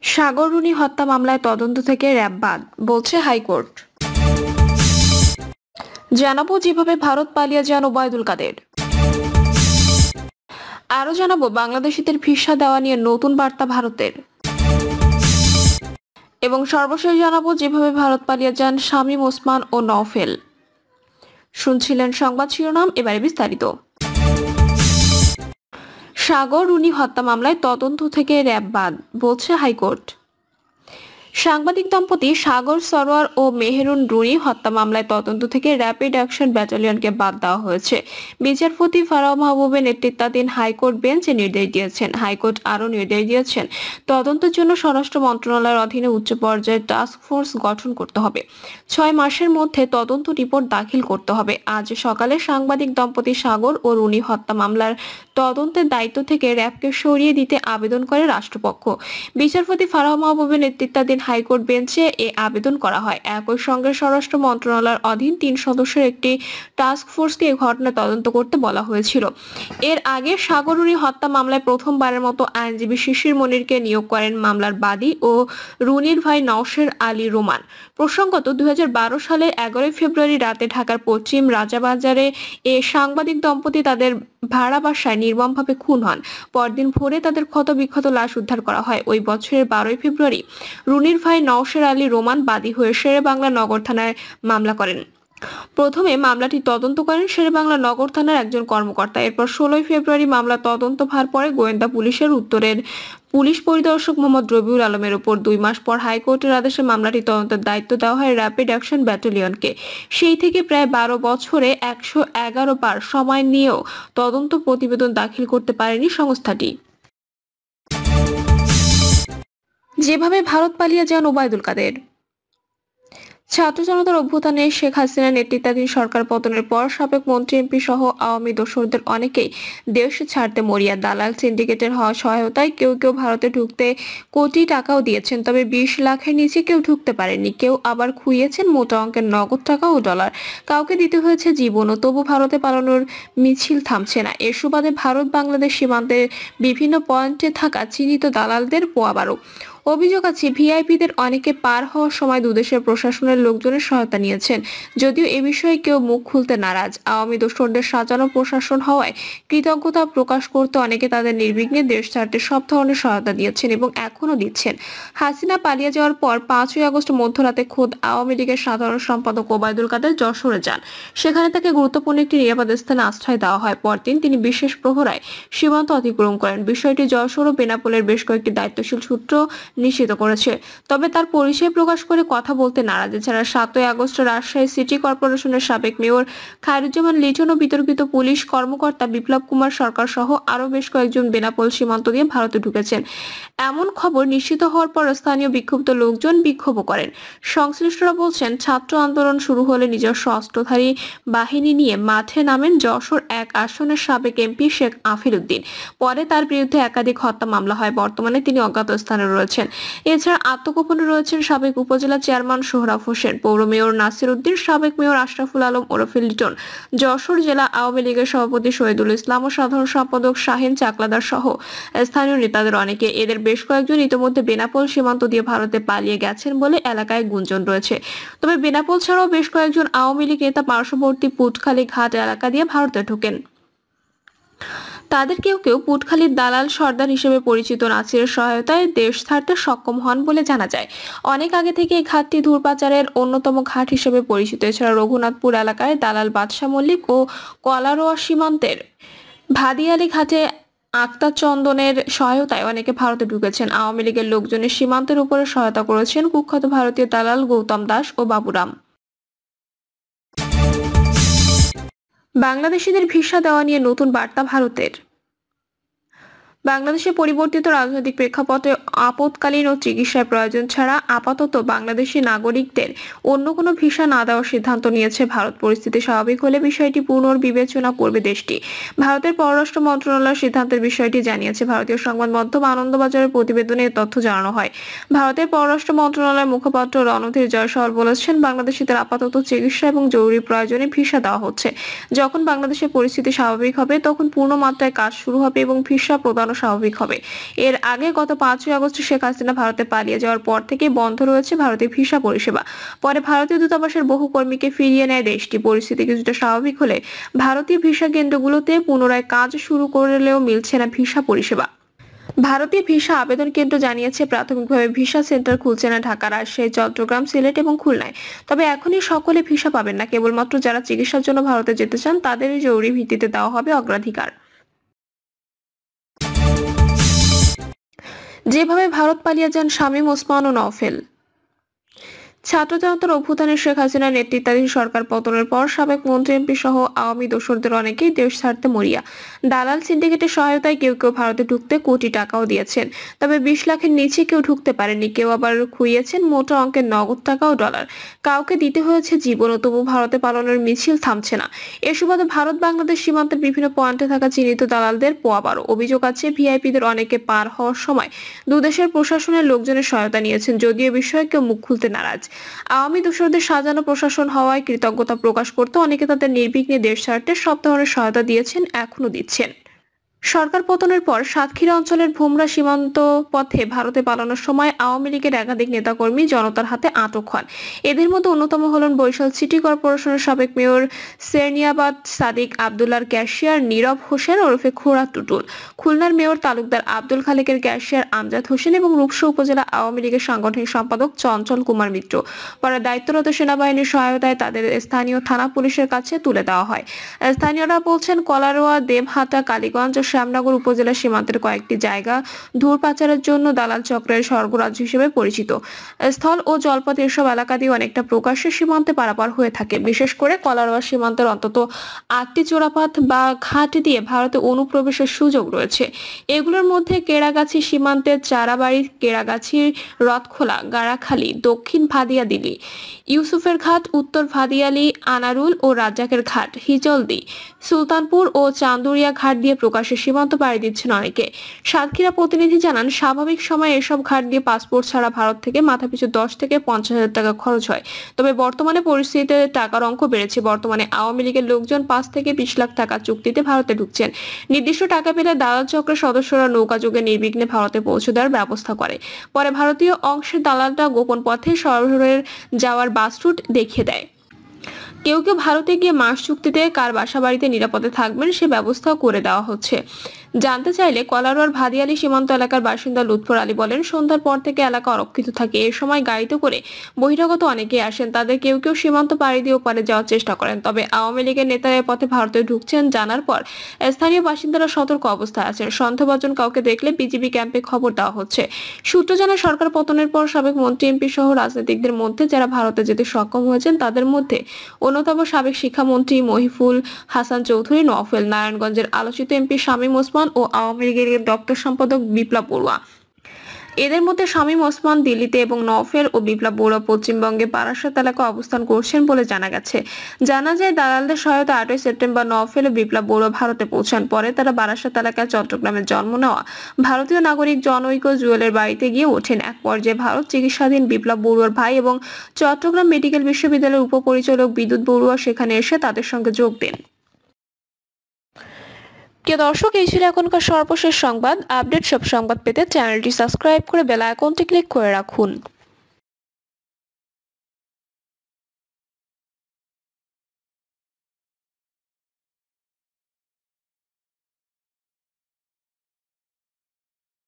সাগর Rooney হত্যা মামলায় তদন্ত থেকে র‍্যাব বাদ, বলছে হাইকোর্ট। জানাবো যেভাবে ভারত পালিয়ে যান ওবায়দুল কাদের। আরো জানাবো বাংলাদেশিদের ভিসা দেওয়া নিয়ে নতুন বার্তা ভারতের। এবং সর্বশেষ জানাবো যেভাবে ভারত পালিয়ে যান শামীম ওসমান ও নওফেল। শুনছিলেন সংবাদ শিরোনাম, এবারে বিস্তারিত। সাগর রুনি হত্যা মামলায় তদন্ত থেকে র‍্যাব বাদ, বলছে হাইকোর্ট। সাংবাদিক দম্পতি সাগর সরোয়ার ও মেহেরুন রুনি হত্যা মামলায় তদন্ত থেকে র্যাপিড অ্যাকশন ব্যাটালিয়নকে বাদ দেওয়া হয়েছে। বিচারপতি ফারাহ মাহবুবের নেতৃত্বাধীন হাইকোর্ট বেঞ্চ নির্দেশ দিয়েছেন। হাইকোর্ট আরও নির্দেশ দিয়েছেন, তদন্তের জন্য স্বরাষ্ট্র মন্ত্রণালয়ের অধীনে উচ্চ পর্যায়ের টাস্ক ফোর্স গঠন করতে হবে। 6 মাসের মধ্যে তদন্ত রিপোর্ট দাখিল করতে হবে। আজ সকালে সাংবাদিক দম্পতি সাগর ও রুনি হত্যা মামলার তদন্তের দায়িত্ব থেকে র্যাবকে সরিয়ে দিতে আবেদন করে রাষ্ট্রপক্ষ। বিচারপতি ফারাহ মাহবুবের নেতৃত্বাধীন হাইকোর্ট বেঞ্চে এ আবেদন করা হয়। একই সঙ্গে স্বরাষ্ট্র মন্ত্রণালয়ের অধীন 3 সদস্যের একটি টাস্ক ফোর্সকে এই ঘটনা তদন্ত করতে বলা হয়েছিল। এর আগে সাগর রুনি হত্যা মামলায় প্রথমবারের মতো আইনজীবী শিশির মনিরকে নিয়োগ করেন মামলার বাদী ও রুনির ভাই নওশের আলী রোমান। প্রসঙ্গত 2012 সালের 11 ফেব্রুয়ারি রাতে ঢাকার পশ্চিম রাজাবাজারে এ সাংবাদিক দম্পতি তাদের ভাড়া বাসায় নির্মমভাবে খুন হন। পরদিন ভোরে তাদের ক্ষতবিক্ষত লাশ উদ্ধার করা হয়। ওই বছরের 12 ফেব্রুয়ারি রুনির ভাই নওশের আলী রোমান বাদী হয়ে শেরেবাংলা নগর থানায় মামলা করেন। প্রথমে মামলাটি তদন্ত করেন শেরেবাংলা নগর থানার একজন কর্মকর্তা। এরপর 16 ফেব্রুয়ারি মামলা তদন্ত ভার পড়ে গোয়েন্দা পুলিশের উত্তরের পুলিশ পরিদর্শক মোহাম্মদ রবিউল আলমের উপর। 2 মাস পর হাইকোর্টের আদেশে মামলাটি তদন্তের দায়িত্ব দেওয়া হয় র্যাপিড অ্যাকশন ব্যাটালিয়নকে। সেই থেকে প্রায় 12 বছরে 111 বার সময় নিয়েও তদন্ত প্রতিবেদন দাখিল করতে পারেনি সংস্থাটি। যেভাবে ভারত পালিয়ে যান ওবায়দুল কাদের। ছাত্র জনতার অভ্যুত্থানে শেখ হাসিনার নেতৃত্বাধীন সরকার পতনের পর সাবেক মন্ত্রী এমপি সহ আওয়ামী দোসরদের অনেকেই দেশ ছাড়তে মরিয়া। দালাল সিন্ডিকেটের হওয়া সহায়তায় কেউ কেউ ভারতে ঢুকতে কোটি টাকাও দিয়েছেন, তবে 20 লাখের নিচে কেউ ঢুকতে পারেননি। কেউ আবার খুইয়েছেন মোটা অঙ্কের নগদ টাকা ও ডলার। কাউকে দিতে হয়েছে জীবনও, তবু ভারতে পালানোর মিছিল থামছে না। এর সুবাদে ভারত বাংলাদেশ সীমান্তের বিভিন্ন পয়েন্টে থাকা চিহ্নিত দালালদের পোয়াবারও। অভিযোগ আছে ভিআইপিদের অনেকে পার হওয়ার সময় দুদেশের প্রশাসনের লোকজনের সহায়তা নিয়েছেন। যদিও এ বিষয়ে কেউ মুখ খুলতে নারাজ। আওয়ামী দোসরদের সাজানো প্রশাসন হওয়ায় কৃতজ্ঞতা প্রকাশ করতে অনেকে তাদের নির্বিঘ্নে দেশ ছাড়তে সব ধরনের সহায়তা দিয়েছেন এবং এখনো দিচ্ছেন। হাসিনা পালিয়ে যাওয়ার পর 5ই আগস্ট মধ্যরাতে খোদ আওয়ামী লীগের সাধারণ সম্পাদক ওবায়দুল কাদের যশোরে যান। সেখানে তাকে গুরুত্বপূর্ণ একটি নিরাপদ স্থানে আশ্রয় দেওয়া হয়। পরদিন তিনি বিশেষ প্রহরায় সীমান্ত অতিক্রম করেন। বিষয়টি যশোর ও বেনাপোলের বেশ কয়েকটি দায়িত্বশীল সূত্র নিশ্চিত করেছে, তবে তার পরিচয় প্রকাশ করে কথা বলতে নারাজ। এছাড়া 7ই আগস্ট রাজশাহী সিটি কর্পোরেশনের সাবেক মেয়র খায়রুজ্জামান লিটন ও বিতর্কিত পুলিশ কর্মকর্তা বিপ্লব কুমার সরকার সহ আরো বেশ কয়েকজন বেনাপোল সীমান্ত দিয়ে ভারতে ঢুকেছেন। এমন খবর নিশ্চিত হওয়ার পর স্থানীয় বিক্ষুব্ধ লোকজন বিক্ষোভ করেন। সংশ্লিষ্টরা বলছেন, ছাত্র আন্দোলন শুরু হলে নিজস্ব অস্ত্রধারী বাহিনী নিয়ে মাঠে নামেন যশোর 1 আসনের সাবেক এমপি শেখ আফিল উদ্দিন। পরে তার বিরুদ্ধে একাধিক হত্যা মামলা হয়। বর্তমানে তিনি অজ্ঞাত স্থানে রয়েছেন। এছাড়া আত্মগোপনে রয়েছেন সাবেক উপজেলা চেয়ারম্যান সোহরাব হোসেন, পৌর মেয়র নাসির উদ্দিন, সাবেক মেয়র আশরাফুল আলম ওরফে লিটন, যশোর জেলা আওয়ামী লীগের সভাপতি শহীদুল ইসলাম ও সাধারণ সম্পাদক শাহিন চাকলাদার সহ স্থানীয় নেতাদের অনেকে। এদের বেশ কয়েকজন ইতিমধ্যে বেনাপোল সীমান্ত দিয়ে ভারতে পালিয়ে গেছেন বলে এলাকায় গুঞ্জন রয়েছে। তবে বেনাপোল ছাড়াও বেশ কয়েকজন আওয়ামী লীগ নেতা পার্শ্ববর্তী পুটখালী ঘাট এলাকা দিয়ে ভারতে ঢোকেন। তাদের কেউ কেউ পুটখালীর দালাল সর্দার হিসেবে পরিচিত নাসিরের সহায়তায় দেশ ছাড়তে সক্ষম হন বলে জানা যায়। অনেক আগে থেকে এই ঘাটটি ধূর পাচারের অন্যতম ঘাট হিসেবে পরিচিত। এছাড়া রঘুনাথপুর এলাকায় দালাল বাদশা মল্লিক ও কলারোয়া সীমান্তের ভাদিয়ালি ঘাটে আক্তার চন্দনের সহায়তায় অনেকে ভারতে ঢুকেছেন। আওয়ামী লীগের লোকজনের সীমান্তের উপরে সহায়তা করেছেন কুখ্যাত ভারতীয় দালাল গৌতম দাস ও বাবুরাম। বাংলাদেশিদের ভিসা দেওয়া নিয়ে নতুন বার্তা ভারতের। বাংলাদেশের পরিবর্তিত রাজনৈতিক প্রেক্ষাপটে আপৎকালীন ও চিকিৎসার প্রয়োজন ছাড়া আপাতত বাংলাদেশি নাগরিকদের অন্য কোনো ভিসা না দেওয়ার সিদ্ধান্ত নিয়েছে ভারত। পরিস্থিতি স্বাভাবিক হলে বিষয়টি পুনর্বিবেচনা করবে দেশটি। ভারতের পররাষ্ট্র মন্ত্রণালয় সিদ্ধান্তের বিষয়টি জানিয়েছে। ভারতীয় সংবাদ মাধ্যম আনন্দবাজারের প্রতিবেদনে এই তথ্য জানানো হয়। ভারতের পররাষ্ট্র মন্ত্রণালয়ের মুখপাত্র রণধীর জয়সওয়াল বলেছেন, বাংলাদেশিদের আপাতত চিকিৎসা এবং জরুরি প্রয়োজনে ভিসা দেওয়া হচ্ছে। যখন বাংলাদেশের পরিস্থিতি স্বাভাবিক হবে তখন পূর্ণ মাত্রায় কাজ শুরু হবে এবং ভিসা প্রদান পাঠানো স্বাভাবিক হবে। এর আগে গত 5ই আগস্ট শেখ হাসিনা ভারতে পালিয়ে যাওয়ার পর থেকে বন্ধ রয়েছে ভারতের ভিসা পরিষেবা। পরে ভারতীয় দূতাবাসের বহু কর্মীকে ফিরিয়ে নেয় দেশটি। পরিস্থিতি কিছুটা স্বাভাবিক হলে ভারতীয় ভিসা কেন্দ্রগুলোতে পুনরায় কাজ শুরু করলেও মিলছে না ভিসা পরিষেবা। ভারতীয় ভিসা আবেদন কেন্দ্র জানিয়েছে প্রাথমিকভাবে ভিসা সেন্টার খুলছে না ঢাকা, রাজশাহী, চট্টগ্রাম, সিলেট এবং খুলনায়। তবে এখনই সকলে ভিসা পাবেন না, কেবলমাত্র যারা চিকিৎসার জন্য ভারতে যেতে চান তাদেরই জরুরি ভিত্তিতে দেওয়া হবে অগ্রাধিকার। যেভাবে ভারত পালিয়ে যান শামীম ওসমান ও নওফেল। ছাত্র জনতার অভ্যুত্থানে শেখ হাসিনার নেতৃত্বাধীন সরকার পতনের পর সাবেক মন্ত্রী এমপি সহ আওয়ামী দোসরদের অনেকেই দেশ ছাড়তে মরিয়া। দালাল সিন্ডিকেটের সহায়তায় কেউ কেউ ভারতে ঢুকতে কোটি টাকাও দিয়েছেন, তবে 20 লাখের নিচে কেউ ঢুকতে পারেনি। কেউ আবার খুইয়েছেন মোটা অঙ্কের নগদ টাকা ও ডলার। কাউকে দিতে হয়েছে জীবনও, তবু ভারতে পালানোর মিছিল থামছে না। এ সুবাদে ভারত বাংলাদেশ সীমান্তের বিভিন্ন পয়েন্টে থাকা চিহ্নিত দালালদের পোয়াবারও। অভিযোগ আছে ভিআইপিদের অনেকে পার হওয়ার সময় দুদেশের প্রশাসনের লোকজনের সহায়তা নিয়েছেন, যদিও বিষয়ে কেউ মুখ খুলতে নারাজ। আওয়ামী দোসরদের সাজানো প্রশাসন হওয়ায় কৃতজ্ঞতা প্রকাশ করতে অনেকে তাদের নির্বিঘ্নে দেশ ছাড়তে সব ধরনের সহায়তা দিয়েছেন, এখনো দিচ্ছেন। সরকার পতনের পর সাতক্ষীরা অঞ্চলের ভোমরা সীমান্ত পথে ভারতে পালানোর সময় আওয়ামী লীগের একাধিক নেতাকর্মী জনতার হাতে আটক হন। এদের মধ্যে অন্যতম হলেন বরিশাল সিটি কর্পোরেশনের সাবেক মেয়র সেরনিয়াবাদ সাদিক আব্দুল্লাহর ক্যাশিয়ার নীরব হোসেন ওরফে খোড়া টুটুল, খুলনার মেয়র তালুকদার আব্দুল খালেকের ক্যাশিয়ার আমজাদ হোসেন এবং রূপসা উপজেলা আওয়ামী লীগের সাংগঠনিক সম্পাদক চঞ্চল কুমার মিত্র। পরে দায়িত্বরত সেনাবাহিনীর সহায়তায় তাদের স্থানীয় থানা পুলিশের কাছে তুলে দেওয়া হয়। স্থানীয়রা বলছেন, কলারোয়া, দেবহাটা, কালীগঞ্জ ও শ্যামনগর উপজেলা সীমান্তের কয়েকটি জায়গা ধূর পাচারের জন্য দালাল চক্রের স্বর্গরাজ্য হিসেবে পরিচিত। স্থল ও জলপথ এসব এলাকা দিয়ে অনেকটা প্রকাশ্যে সীমান্তে পারাপার হয়ে থাকে। বিশেষ করে কলারোয়া সীমান্তের অন্তত 8টি চোরাপাত বা ঘাট দিয়ে ভারতে অনুপ্রবেশের সুযোগ রয়েছে। এগুলোর মধ্যে কেরাগাছি সীমান্তের চারাবাড়ি, কেরাগাছির রথখোলা, গাড়াখালী, দক্ষিণ ভাদিয়াদিলি, ইউসুফের ঘাট, উত্তর ভাদিয়ালি, আনারুল ও রাজ্জাকের ঘাট, হিজলদি, সুলতানপুর ও চান্দুরিয়া ঘাট দিয়ে প্রকাশ্যে সীমান্ত পাড়ি দিচ্ছেন অনেকে। সাতক্ষীরা প্রতিনিধি জানান, স্বাভাবিক সময়ে এসব ঘাট দিয়ে পাসপোর্ট ছাড়া ভারত থেকে মাথাপিছু 10 থেকে 50,000 টাকা খরচ হয়। তবে বর্তমানে পরিস্থিতিতে টাকার অঙ্ক বেড়েছে। বর্তমানে আওয়ামী লীগের লোকজন 5 থেকে 20 লাখ টাকা চুক্তিতে ভারতে ঢুকছেন। নির্দিষ্ট টাকা পেলে দালাল চক্রের সদস্যরা নৌকাযোগে নির্বিঘ্নে ভারতে পৌঁছে দেওয়ার ব্যবস্থা করে। পরে ভারতীয় অংশের দালালরা গোপন পথে শহরের যাওয়ার বাস রুট দেখিয়ে দেয়। কেউ কেউ ভারতে গিয়ে মাস চুক্তিতে কার বাসা বাড়িতে নিরাপদে থাকবেন সে ব্যবস্থাও করে দেওয়া হচ্ছে। জানতে চাইলে কলারোয়ার ভাদিয়ালি সীমান্ত এলাকার বাসিন্দা লুৎফর আলী বলেন, সন্ধ্যার পর থেকে এলাকা অরক্ষিত থাকে। এ সময় গাড়িতে করে বহিরাগত অনেকেই আসেন। তাদের কেউ কেউ সীমান্ত পাড়ি দিয়ে ওপারে যাওয়ার চেষ্টা করেন। তবে আওয়ামী লীগের নেতারা এ পথে ভারতে ঢুকছেন জানার পর স্থানীয় বাসিন্দারা সতর্ক অবস্থায় আছেন। সন্দেহভাজন কাউকে দেখলে বিজিবি ক্যাম্পে খবর দেওয়া হচ্ছে। সূত্র জানায়, সরকার পতনের পর সাবেক মন্ত্রী এমপি সহ রাজনীতিকদের মধ্যে যারা ভারতে যেতে সক্ষম হয়েছেন তাদের মধ্যে অন্যতম সাবেক শিক্ষামন্ত্রী মহিফুল হাসান চৌধুরী, নওফেল, নারায়ণগঞ্জের আলোচিত এমপি শামীম ওসমান ও আওয়ামী লীগের দপ্তর সম্পাদক বিপ্লব বড়ুয়া। এদের মধ্যে শামীম ওসমান দিল্লিতে এবং নওফেল ও বিপ্লব বড়ুয়া পশ্চিমবঙ্গে বারাসাত এলাকায় অবস্থান করছেন বলে জানা গেছে। জানা যায়, দালালদের সহায়তা 8ই সেপ্টেম্বর নওফেল ও বিপ্লব বড়ুয়া ভারতে পৌঁছান। পরে তারা বারাসাত এলাকায় চট্টগ্রামে জন্ম নেওয়া ভারতীয় নাগরিক জনৈক জুয়েলের বাড়িতে গিয়ে ওঠেন। এক পর্যায়ে ভারত চিকিৎসাধীন বিপ্লব বড়ুয়ার ভাই এবং চট্টগ্রাম মেডিকেল বিশ্ববিদ্যালয়ের উপপরিচালক বিদ্যুৎ বড়ুয়া সেখানে এসে তাদের সঙ্গে যোগ দেন। প্রিয় দর্শক, এই ছিল এখনকার সর্বশেষ সংবাদ। আপডেট সব সংবাদ পেতে চ্যানেলটি সাবস্ক্রাইব করে বেল আইকনটি ক্লিক করে রাখুন।